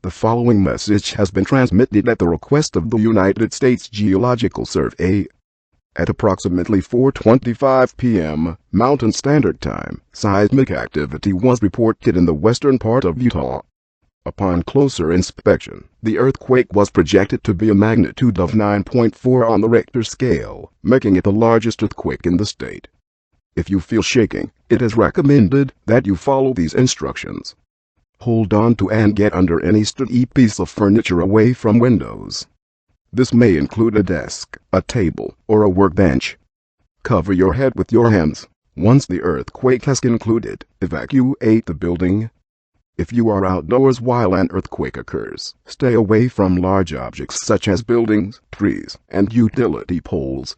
The following message has been transmitted at the request of the United States Geological Survey. At approximately 4:25 p.m. Mountain Standard Time, seismic activity was reported in the western part of Utah. Upon closer inspection, the earthquake was projected to be a magnitude of 9.4 on the Richter scale, making it the largest earthquake in the state. If you feel shaking, it is recommended that you follow these instructions. Hold on to and get under any sturdy piece of furniture away from windows. This may include a desk, a table, or a workbench. Cover your head with your hands. Once the earthquake has concluded, evacuate the building. If you are outdoors while an earthquake occurs, stay away from large objects such as buildings, trees, and utility poles.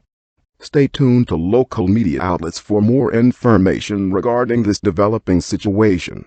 Stay tuned to local media outlets for more information regarding this developing situation.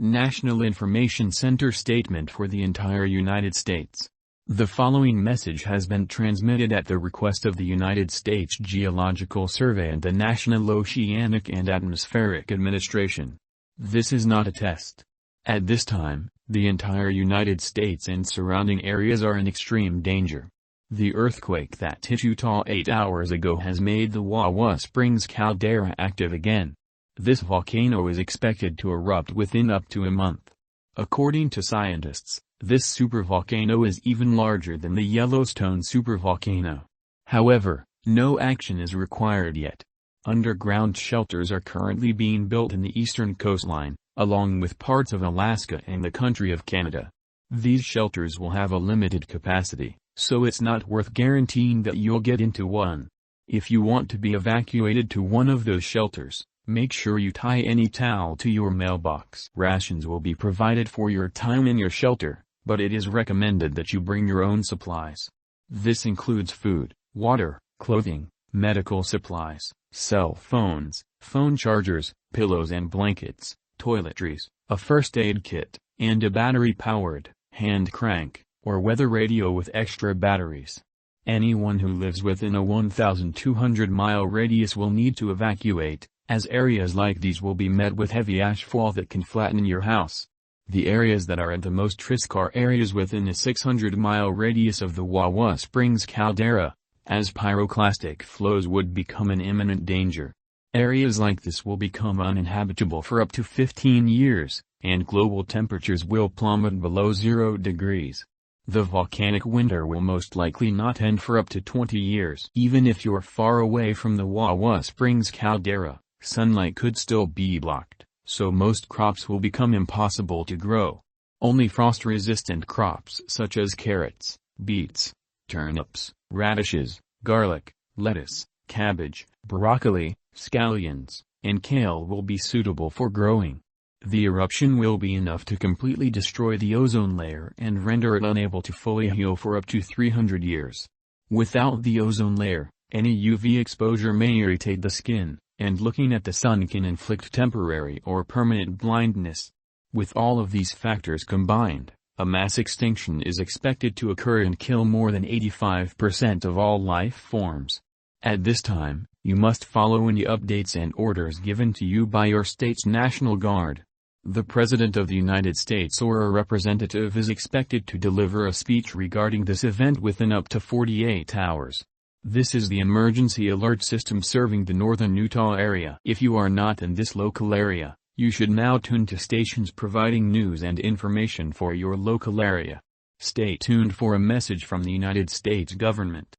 National Information Center Statement for the entire United States. The following message has been transmitted at the request of the United States Geological Survey and the National Oceanic and Atmospheric Administration. This is not a test. At this time, the entire United States and surrounding areas are in extreme danger. The earthquake that hit Utah 8 hours ago has made the Wawa Springs caldera active again. This volcano is expected to erupt within up to a month. According to scientists, this supervolcano is even larger than the Yellowstone supervolcano. However, no action is required yet. Underground shelters are currently being built in the eastern coastline, along with parts of Alaska and the country of Canada. These shelters will have a limited capacity, so it's not worth guaranteeing that you'll get into one. If you want to be evacuated to one of those shelters, Make sure you tie any towel to your mailbox. Rations will be provided for your time in your shelter, but it is recommended that you bring your own supplies. This includes food, water, clothing, medical supplies, cell phones, phone chargers, pillows and blankets, toiletries, a first aid kit, and a battery-powered, hand crank, or weather radio with extra batteries. Anyone who lives within a 1,200-mile radius will need to evacuate, as areas like these will be met with heavy ashfall that can flatten your house. The areas that are at the most risk are areas within a 600-mile radius of the Wawa Springs caldera, as pyroclastic flows would become an imminent danger. Areas like this will become uninhabitable for up to 15 years, and global temperatures will plummet below 0 degrees. The volcanic winter will most likely not end for up to 20 years. Even if you're far away from the Wawa Springs caldera, sunlight could still be blocked, so most crops will become impossible to grow. Only frost-resistant crops such as carrots, beets, turnips, radishes, garlic, lettuce, cabbage, broccoli, scallions, and kale will be suitable for growing. The eruption will be enough to completely destroy the ozone layer and render it unable to fully heal for up to 300 years. Without the ozone layer, any UV exposure may irritate the skin, and looking at the sun can inflict temporary or permanent blindness. With all of these factors combined, a mass extinction is expected to occur and kill more than 85% of all life forms. At this time, you must follow any updates and orders given to you by your state's National Guard. The President of the United States or a representative is expected to deliver a speech regarding this event within up to 48 hours. This is the emergency alert system serving the northern Utah area. If you are not in this local area, you should now tune to stations providing news and information for your local area. Stay tuned for a message from the United States government.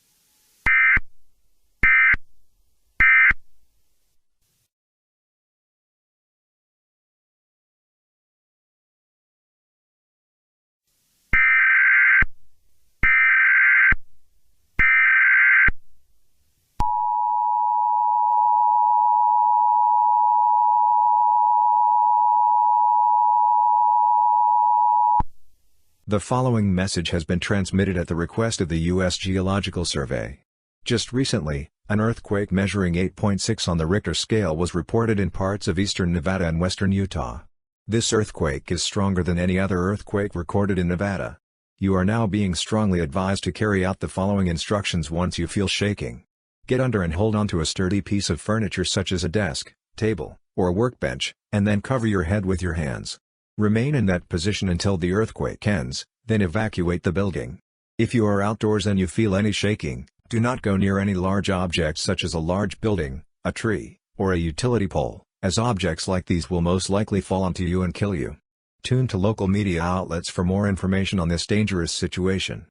The following message has been transmitted at the request of the U.S. Geological Survey. Just recently, an earthquake measuring 8.6 on the Richter scale was reported in parts of eastern Nevada and western Utah. This earthquake is stronger than any other earthquake recorded in Nevada. You are now being strongly advised to carry out the following instructions once you feel shaking. Get under and hold onto a sturdy piece of furniture such as a desk, table, or workbench, and then cover your head with your hands. Remain in that position until the earthquake ends, then evacuate the building. If you are outdoors and you feel any shaking, do not go near any large objects such as a large building, a tree, or a utility pole, as objects like these will most likely fall onto you and kill you. Tune to local media outlets for more information on this dangerous situation.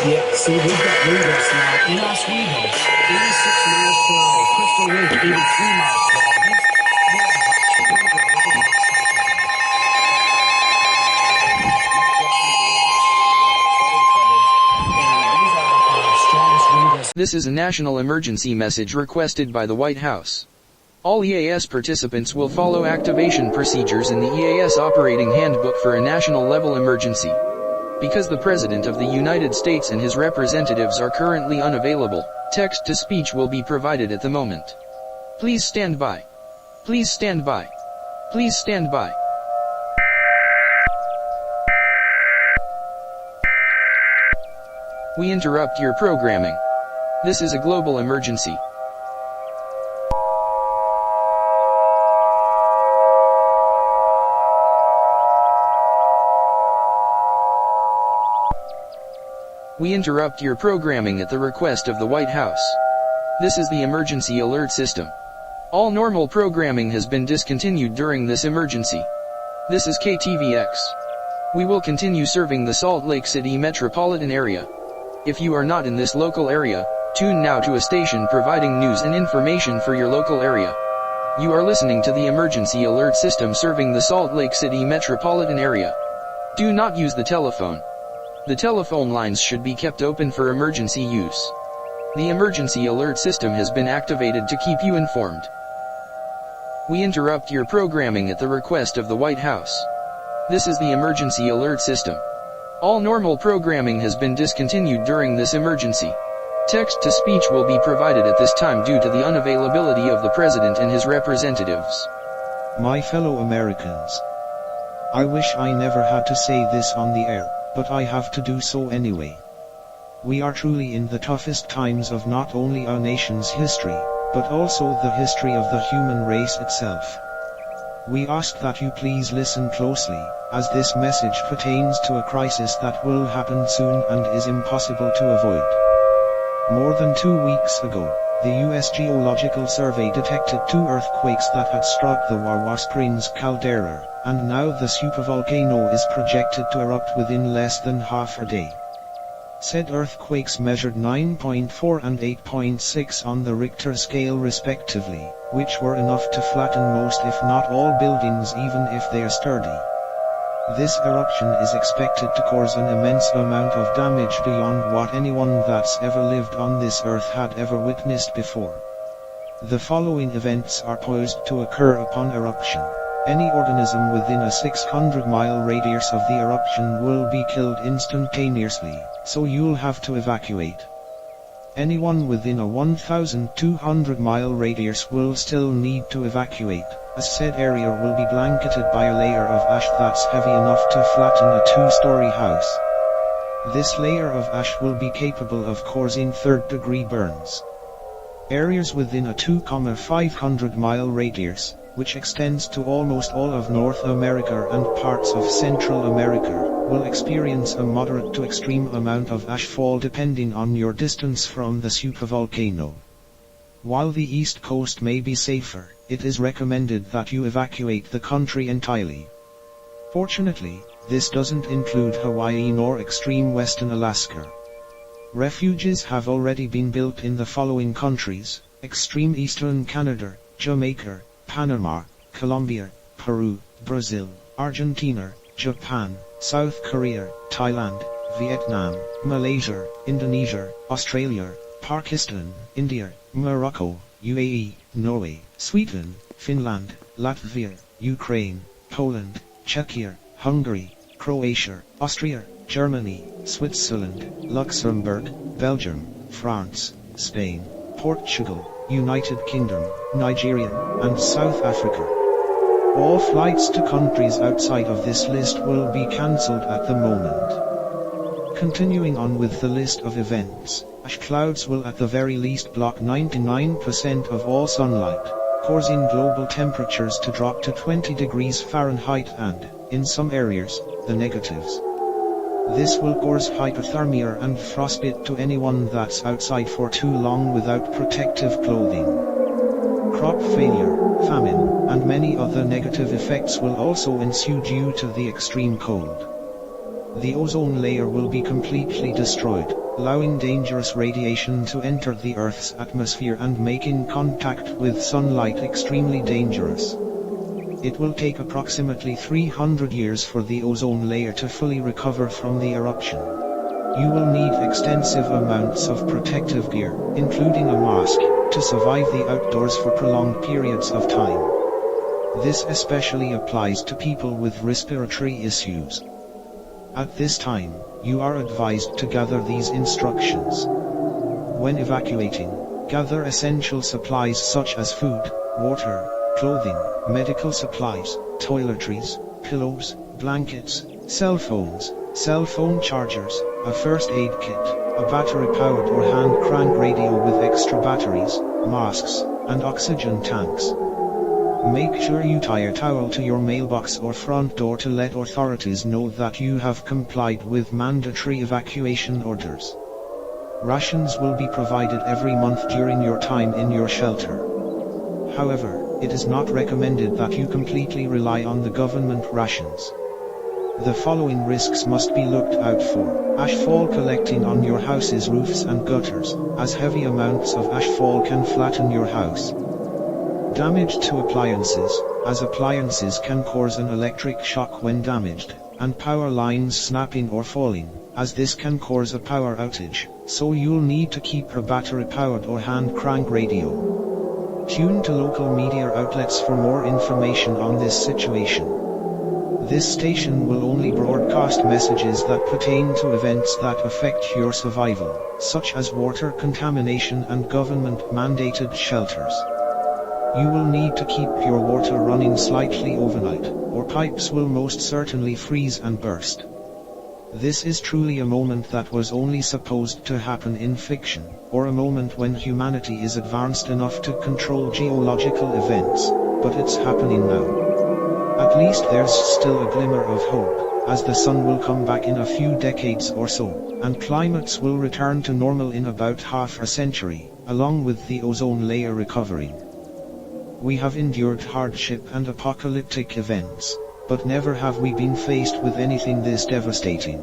Yeah, see, we've got wind gusts now. EAS wind gusts, 86 miles per hour. Crystal Lake, 83 miles per hour. We have about 200 weather stations. And these are our strongest wind gusts. This is a national emergency message requested by the White House. All EAS participants will follow activation procedures in the EAS Operating Handbook for a national level emergency. Because the President of the United States and his representatives are currently unavailable, text-to-speech will be provided at the moment. Please stand by. Please stand by. Please stand by. We interrupt your programming. This is a global emergency. We interrupt your programming at the request of the White House. This is the emergency alert system. All normal programming has been discontinued during this emergency. This is KTVX. We will continue serving the Salt Lake City metropolitan area. If you are not in this local area, tune now to a station providing news and information for your local area. You are listening to the emergency alert system serving the Salt Lake City metropolitan area. Do not use the telephone. The telephone lines should be kept open for emergency use. The emergency alert system has been activated to keep you informed. We interrupt your programming at the request of the White House. This is the emergency alert system. All normal programming has been discontinued during this emergency. Text-to-speech will be provided at this time due to the unavailability of the President and his representatives. My fellow Americans, I wish I never had to say this on the air, but I have to do so anyway. We are truly in the toughest times of not only our nation's history, but also the history of the human race itself. We ask that you please listen closely, as this message pertains to a crisis that will happen soon and is impossible to avoid. More than 2 weeks ago, the U.S. Geological Survey detected 2 earthquakes that had struck the Wawa Springs caldera, and now the supervolcano is projected to erupt within less than half a day. Said earthquakes measured 9.4 and 8.6 on the Richter scale respectively, which were enough to flatten most if not all buildings even if they are sturdy. This eruption is expected to cause an immense amount of damage beyond what anyone that's ever lived on this earth had ever witnessed before. The following events are poised to occur upon eruption. Any organism within a 600-mile radius of the eruption will be killed instantaneously, so you'll have to evacuate. Anyone within a 1,200-mile radius will still need to evacuate, as said area will be blanketed by a layer of ash that's heavy enough to flatten a 2-story house. This layer of ash will be capable of causing third-degree burns. Areas within a 2,500-mile radius, which extends to almost all of North America and parts of Central America, will experience a moderate to extreme amount of ash fall depending on your distance from the supervolcano. While the East Coast may be safer, it is recommended that you evacuate the country entirely. Fortunately, this doesn't include Hawaii nor extreme western Alaska. Refuges have already been built in the following countries: extreme eastern Canada, Jamaica, Panama, Colombia, Peru, Brazil, Argentina, Japan, South Korea, Thailand, Vietnam, Malaysia, Indonesia, Australia, Pakistan, India, Morocco, UAE, Norway, Sweden, Finland, Latvia, Ukraine, Poland, Czechia, Hungary, Croatia, Austria, Germany, Switzerland, Luxembourg, Belgium, France, Spain, Portugal, United Kingdom, Nigeria, and South Africa. All flights to countries outside of this list will be cancelled at the moment. Continuing on with the list of events, ash clouds will at the very least block 99% of all sunlight, causing global temperatures to drop to 20 degrees Fahrenheit and, in some areas, the negatives. This will cause hypothermia and frostbite to anyone that's outside for too long without protective clothing. Crop failure, famine, and many other negative effects will also ensue due to the extreme cold. The ozone layer will be completely destroyed, allowing dangerous radiation to enter the Earth's atmosphere and making contact with sunlight extremely dangerous. It will take approximately 300 years for the ozone layer to fully recover from the eruption. You will need extensive amounts of protective gear, including a mask, to survive the outdoors for prolonged periods of time. This especially applies to people with respiratory issues. At this time, you are advised to gather these instructions. When evacuating, gather essential supplies such as food, water, clothing, medical supplies, toiletries, pillows, blankets, cell phones, cell phone chargers, a first aid kit, a battery-powered or hand-crank radio with extra batteries, masks, and oxygen tanks. Make sure you tie a towel to your mailbox or front door to let authorities know that you have complied with mandatory evacuation orders. Rations will be provided every month during your time in your shelter. However, it is not recommended that you completely rely on the government rations. The following risks must be looked out for. Ashfall collecting on your house's roofs and gutters, as heavy amounts of ashfall can flatten your house. Damage to appliances, as appliances can cause an electric shock when damaged, and power lines snapping or falling, as this can cause a power outage, so you'll need to keep a battery-powered or hand-crank radio. Tune to local media outlets for more information on this situation. This station will only broadcast messages that pertain to events that affect your survival, such as water contamination and government-mandated shelters. You will need to keep your water running slightly overnight, or pipes will most certainly freeze and burst. This is truly a moment that was only supposed to happen in fiction, or a moment when humanity is advanced enough to control geological events, but it's happening now. At least there's still a glimmer of hope, as the sun will come back in a few decades or so, and climates will return to normal in about half a century, along with the ozone layer recovering. We have endured hardship and apocalyptic events, but never have we been faced with anything this devastating.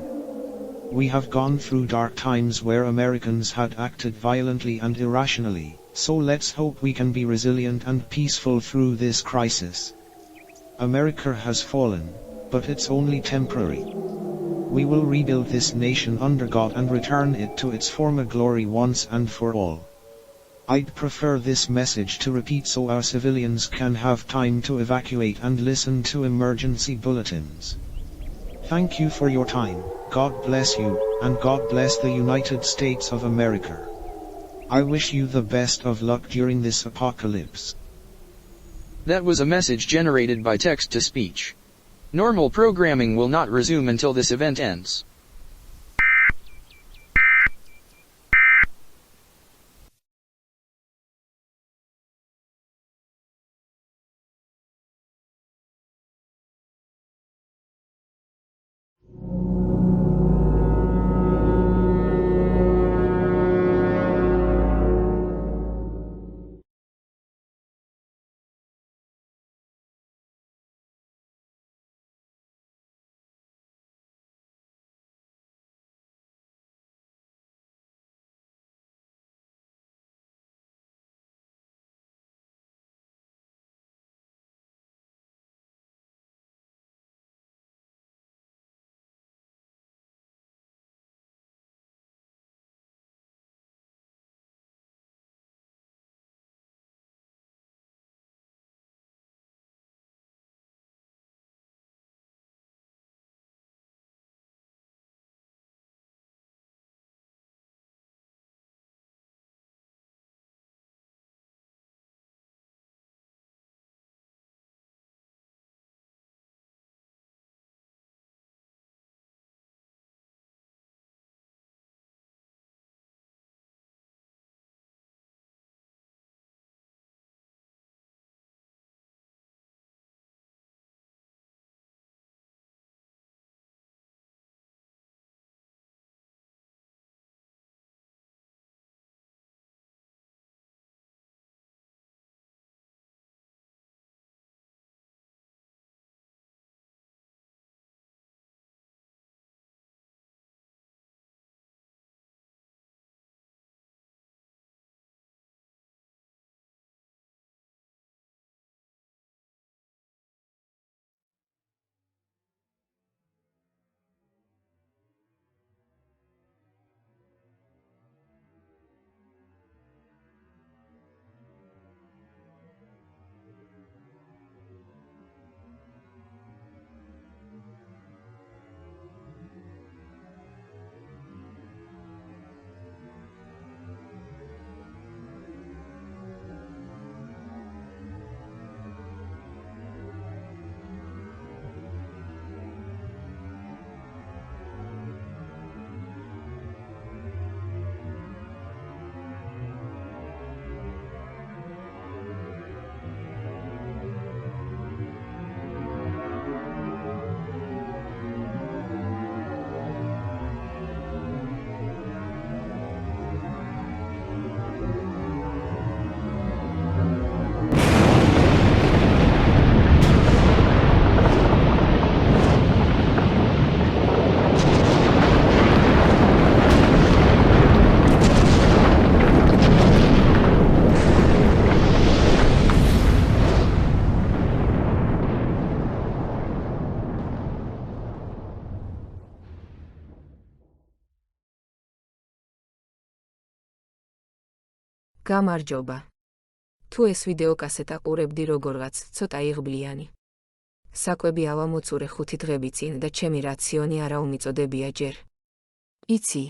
We have gone through dark times where Americans had acted violently and irrationally, so let's hope we can be resilient and peaceful through this crisis. America has fallen, but it's only temporary. We will rebuild this nation under God and return it to its former glory once and for all. I'd prefer this message to repeat so our civilians can have time to evacuate and listen to emergency bulletins. Thank you for your time, God bless you, and God bless the United States of America. I wish you the best of luck during this apocalypse. That was a message generated by text-to-speech. Normal programming will not resume until this event ends. გამარჯობა. თუ ეს ვიდეოკასეტა ყურებდი როგორღაც ცოტა იღბლიანი. საკვები ავამოწურე 5 დღები წინ და ჩემი რაციონი არა უმიწოდებია ჯერ. იცი.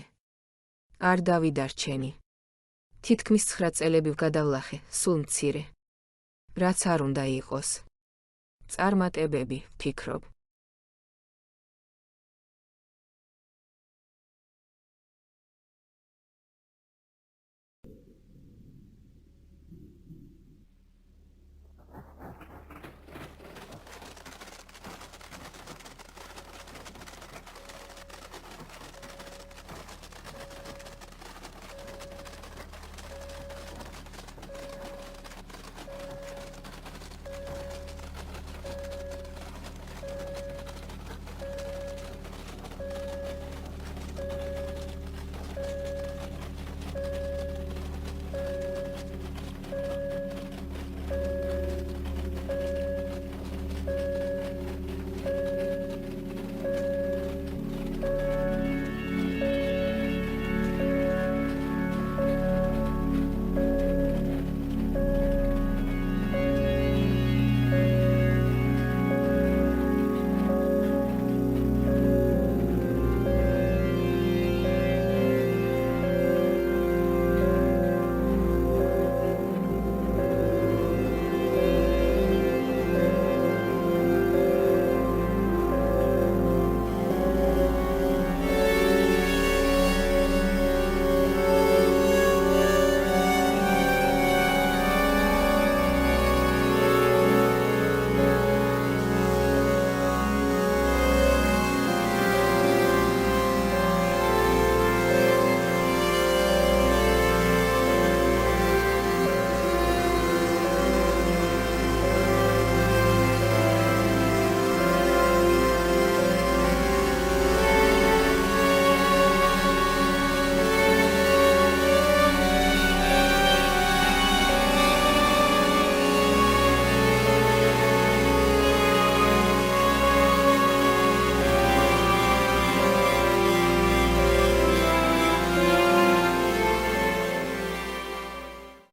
არ დავიდარჩენი. თითქმის 9 წელები ვგადავლახე, სულ მცირე. რაც არ უნდა იყოს. წარმატებები, ფიქრობ.